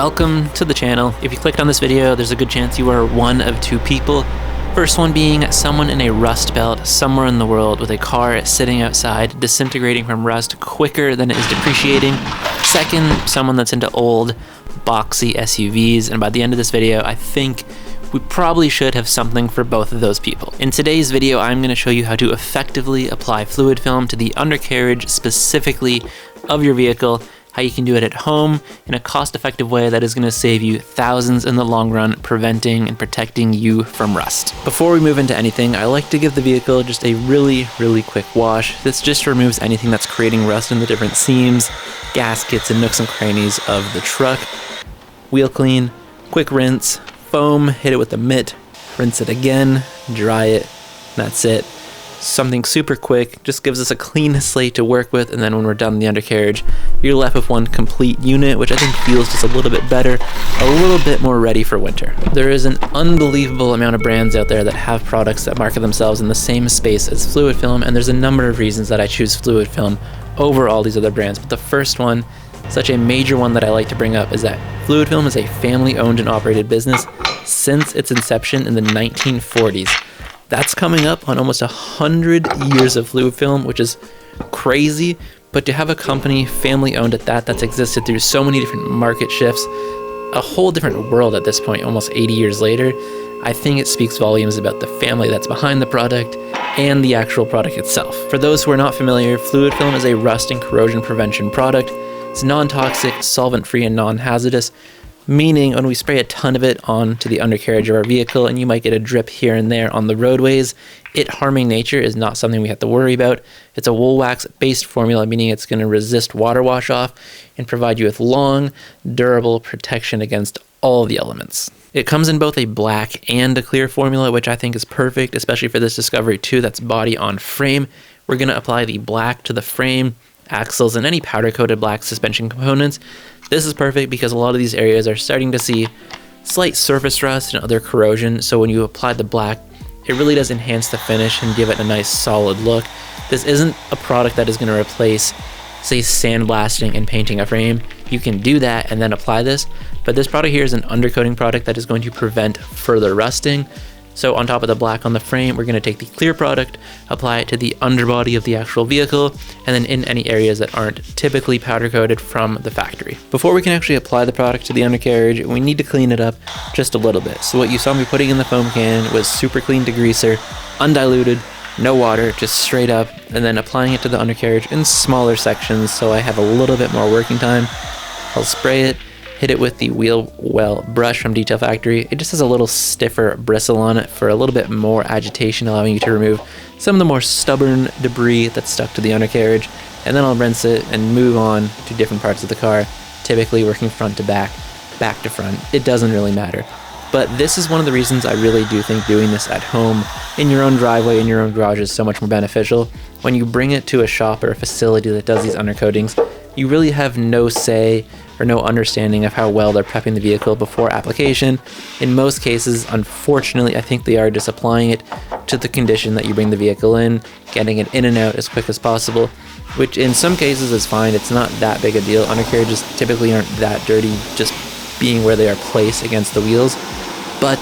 welcome to the channel. If you clicked on this video, there's a good chance you are one of two people. First one being someone in a rust belt somewhere in the world with a car sitting outside, disintegrating from rust quicker than it is depreciating. Second, someone that's into old, boxy SUVs, and by the end of this video, I think we probably should have something for both of those people. In today's video, I'm going to show you how to effectively apply fluid film to the undercarriage specifically of your vehicle, how you can do it at home in a cost-effective way that is going to save you thousands in the long run, preventing and protecting you from rust. Before we move into anything, I like to give the vehicle just a really quick wash. This just removes anything that's creating rust in the different seams, gaskets, and nooks and crannies of the truck. Wheel clean, quick rinse, foam, hit it with a mitt, rinse it again, dry it, and that's it. Something super quick, just gives us a clean slate to work with, and then when we're done in the undercarriage, you're left with one complete unit, which I think feels just a little bit better, a little bit more ready for winter. There is an unbelievable amount of brands out there that have products that market themselves in the same space as fluid film, and there's a number of reasons that I choose fluid film over all these other brands. But the first one, such a major one that I like to bring up, is that fluid film is a family-owned and operated business since its inception in the 1940s. That's coming up on almost 100 years of fluid film, which is crazy, but to have a company family owned at that's existed through so many different market shifts, a whole different world at this point, almost 80 years later, I think it speaks volumes about the family that's behind the product and the actual product itself. For those who are not familiar, fluid film is a rust and corrosion prevention product. It's non-toxic, solvent-free, and non-hazardous, meaning when we spray a ton of it onto the undercarriage of our vehicle and you might get a drip here and there on the roadways, it harming nature is not something we have to worry about. It's a wool wax based formula, meaning it's going to resist water wash off and provide you with long, durable protection against all the elements. It comes in both a black and a clear formula, which I think is perfect, especially for this Discovery 2 that's body on frame. We're going to apply the black to the frame, axles, and any powder coated black suspension components. This is perfect because a lot of these areas are starting to see slight surface rust and other corrosion, so when you apply the black, it really does enhance the finish and give it a nice solid look. This isn't a product that is going to replace, say, sandblasting and painting a frame. You can do that and then apply this, but this product here is an undercoating product that is going to prevent further rusting. So on top of the black on the frame, we're going to take the clear product, apply it to the underbody of the actual vehicle, and then in any areas that aren't typically powder coated from the factory. Before we can actually apply the product to the undercarriage, we need to clean it up just a little bit. So what you saw me putting in the foam can was super clean degreaser, undiluted, no water, just straight up, and then applying it to the undercarriage in smaller sections so I have a little bit more working time. I'll spray it, hit it with the wheel well brush from Detail Factory. It just has a little stiffer bristle on it for a little bit more agitation, allowing you to remove some of the more stubborn debris that's stuck to the undercarriage. And then I'll rinse it and move on to different parts of the car, typically working front to back, back to front. It doesn't really matter. But this is one of the reasons I really do think doing this at home, in your own driveway, in your own garage, is so much more beneficial. When you bring it to a shop or a facility that does these undercoatings, you really have no say or no understanding of how well they're prepping the vehicle before application. In most cases, unfortunately, I think they are just applying it to the condition that you bring the vehicle in, getting it in and out as quick as possible, which in some cases is fine. It's not that big a deal. Undercarriages typically aren't that dirty, just being where they are placed against the wheels. But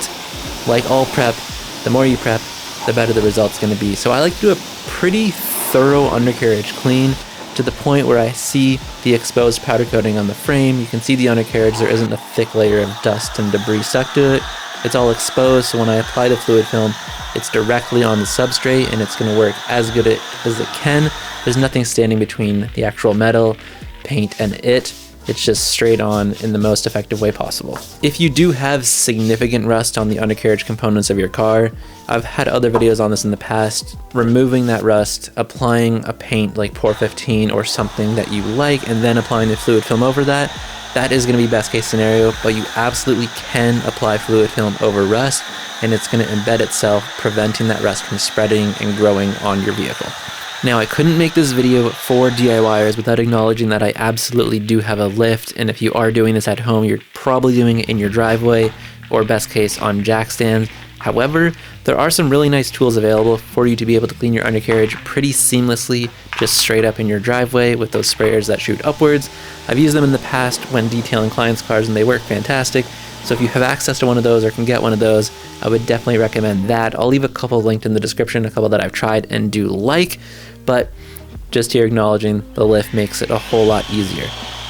like all prep, the more you prep, the better the result's going to be. So I like to do a pretty thorough undercarriage clean, to the point where I see the exposed powder coating on the frame. You can see the undercarriage, there isn't a thick layer of dust and debris stuck to it. It's all exposed, so when I apply the fluid film, it's directly on the substrate and it's going to work as good as it can. There's nothing standing between the actual metal, paint, and it. It's just straight on in the most effective way possible. If you do have significant rust on the undercarriage components of your car, I've had other videos on this in the past, removing that rust, applying a paint like Pour 15 or something that you like, and then applying the fluid film over that. That is going to be best case scenario, but you absolutely can apply fluid film over rust, and it's going to embed itself, preventing that rust from spreading and growing on your vehicle. Now, I couldn't make this video for DIYers without acknowledging that I absolutely do have a lift, and if you are doing this at home, you're probably doing it in your driveway, or best case on jack stands. However, there are some really nice tools available for you to be able to clean your undercarriage pretty seamlessly, just straight up in your driveway with those sprayers that shoot upwards. I've used them in the past when detailing clients' cars and they work fantastic. So if you have access to one of those or can get one of those, I would definitely recommend that. I'll leave a couple linked in the description, a couple that I've tried and do like, but just here acknowledging the lift makes it a whole lot easier.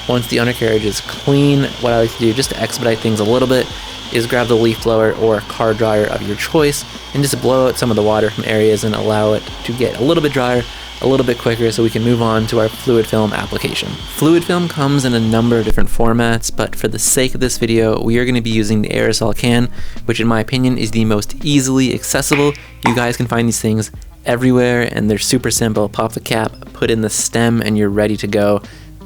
Once the undercarriage is clean, what I like to do just to expedite things a little bit is grab the leaf blower or car dryer of your choice and just blow out some of the water from areas and allow it to get a little bit drier, a little bit quicker, so we can move on to our fluid film application. Fluid film comes in a number of different formats, but for the sake of this video, we are going to be using the aerosol can, which in my opinion is the most easily accessible. You guys can find these things everywhere and they're super simple. Pop the cap, put in the stem, and you're ready to go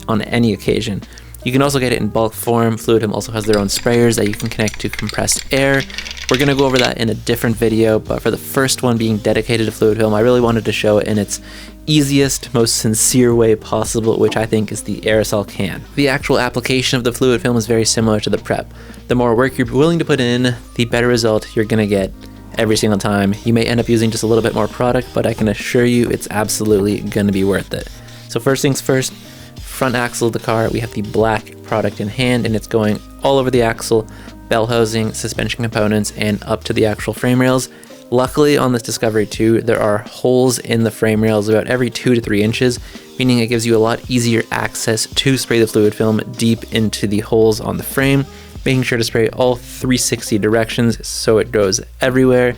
on any occasion. You can also get it in bulk form. Fluid film also has their own sprayers that you can connect to compressed air. We're going to go over that in a different video, but for the first one being dedicated to fluid film, I really wanted to show it in its easiest, most sincere way possible, which I think is the aerosol can. The actual application of the fluid film is very similar to the prep. The more work you're willing to put in, the better result you're going to get every single time. You may end up using just a little bit more product, but I can assure you it's absolutely going to be worth it. So first things first, front axle of the car, we have the black product in hand and it's going all over the axle, bell housing, suspension components, and up to the actual frame rails. Luckily on this Discovery 2, there are holes in the frame rails about every 2 to 3 inches, meaning it gives you a lot easier access to spray the fluid film deep into the holes on the frame, making sure to spray all 360 directions so it goes everywhere.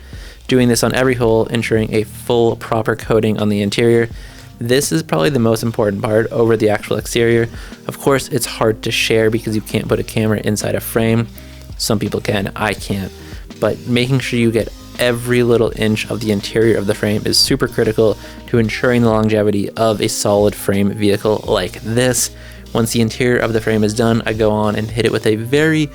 Doing this on every hole, ensuring a full proper coating on the interior. This is probably the most important part over the actual exterior. Of course, it's hard to share because you can't put a camera inside a frame. Some people can, I can't. But making sure you get every little inch of the interior of the frame is super critical to ensuring the longevity of a solid frame vehicle like this. Once the interior of the frame is done, I go on and hit it with a very,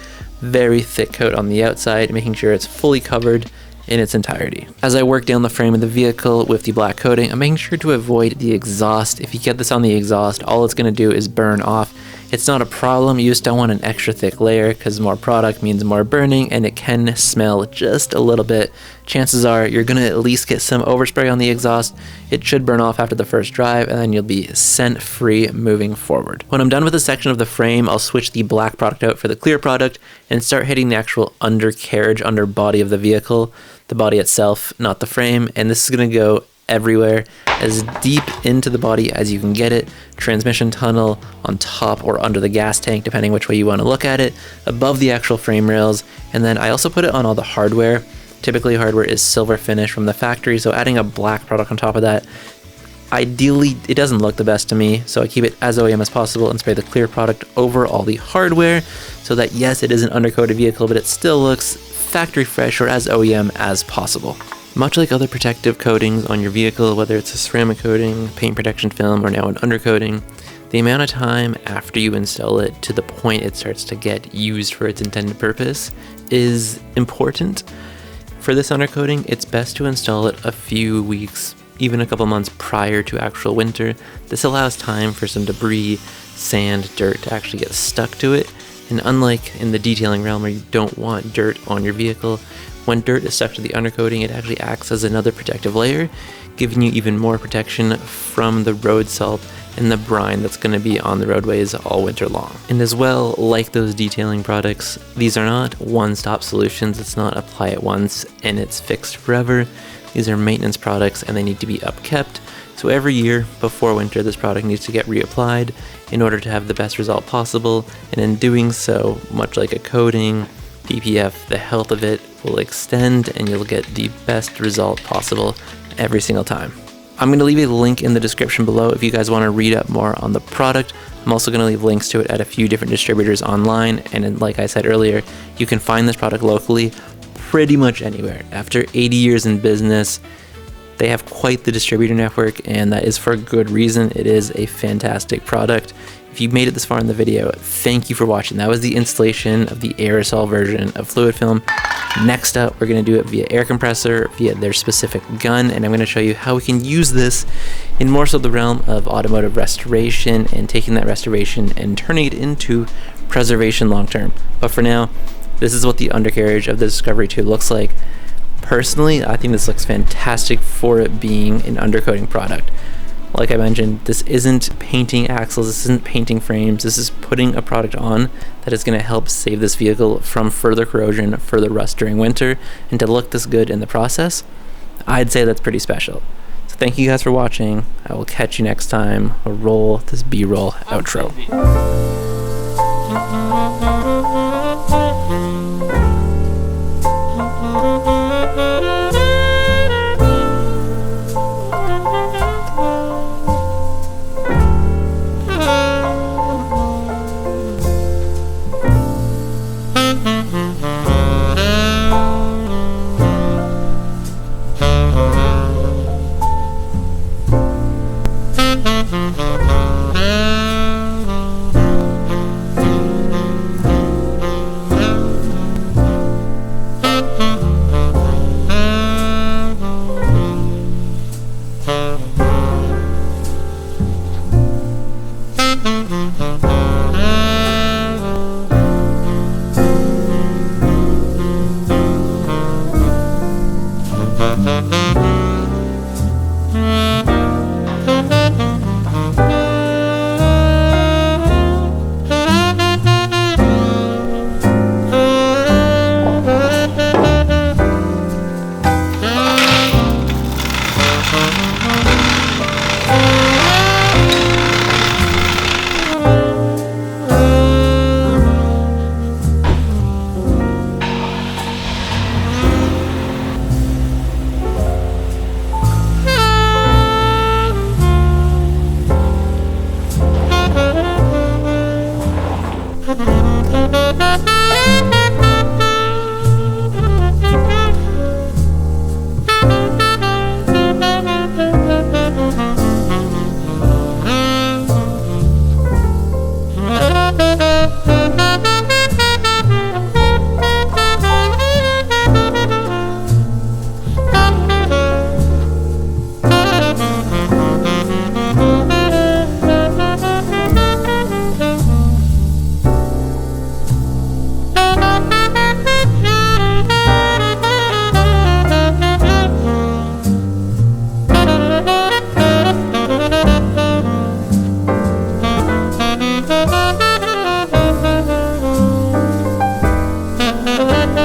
very thick coat on the outside, making sure it's fully covered in its entirety. As I work down the frame of the vehicle with the black coating, I'm making sure to avoid the exhaust. If you get this on the exhaust, all it's going to do is burn off. It's not a problem, you just don't want an extra thick layer because more product means more burning and it can smell just a little bit. Chances are you're going to at least get some overspray on the exhaust. It should burn off after the first drive and then you'll be scent free moving forward. When I'm done with a section of the frame, I'll switch the black product out for the clear product and start hitting the actual undercarriage, underbody of the vehicle. The body itself, not the frame, and this is going to go everywhere, as deep into the body as you can get it. Transmission tunnel, on top or under the gas tank, depending which way you want to look at it, above the actual frame rails, and then I also put it on all the hardware. Typically hardware is silver finish from the factory, so adding a black product on top of that, ideally it doesn't look the best to me, so I keep it as OEM as possible and spray the clear product over all the hardware, so that yes, it is an undercoated vehicle, but it still looks factory fresh or as OEM as possible. Much like other protective coatings on your vehicle, whether it's a ceramic coating, paint protection film, or now an undercoating, the amount of time after you install it to the point it starts to get used for its intended purpose is important. For this undercoating, it's best to install it a few weeks, even a couple months prior to actual winter. This allows time for some debris, sand, dirt to actually get stuck to it. And unlike in the detailing realm where you don't want dirt on your vehicle, when dirt is stuck to the undercoating, it actually acts as another protective layer, giving you even more protection from the road salt and the brine that's going to be on the roadways all winter long. And as well, like those detailing products, these are not one-stop solutions. It's not apply it once and it's fixed forever. These are maintenance products and they need to be upkept. So every year before winter, this product needs to get reapplied in order to have the best result possible. And in doing so, much like a coating, PPF, the health of it will extend and you'll get the best result possible every single time. I'm going to leave a link in the description below if you guys want to read up more on the product. I'm also going to leave links to it at a few different distributors online, and then, like I said earlier, you can find this product locally pretty much anywhere. After 80 years in business, they have quite the distributor network, and that is for a good reason. It is a fantastic product. If you made it this far in the video, thank you for watching. That was the installation of the aerosol version of fluid film. Next up, we're going to do it via air compressor, via their specific gun, and I'm going to show you how we can use this in more so the realm of automotive restoration and taking that restoration and turning it into preservation long term. But for now, this is what the undercarriage of the Discovery 2 looks like. Personally, I think this looks fantastic for it being an undercoating product. Like I mentioned, this isn't painting axles, this isn't painting frames, this is putting a product on that is going to help save this vehicle from further corrosion, further rust during winter, and to look this good in the process, I'd say that's pretty special. So thank you guys for watching. I will catch you next time. I'll roll this B-roll outro.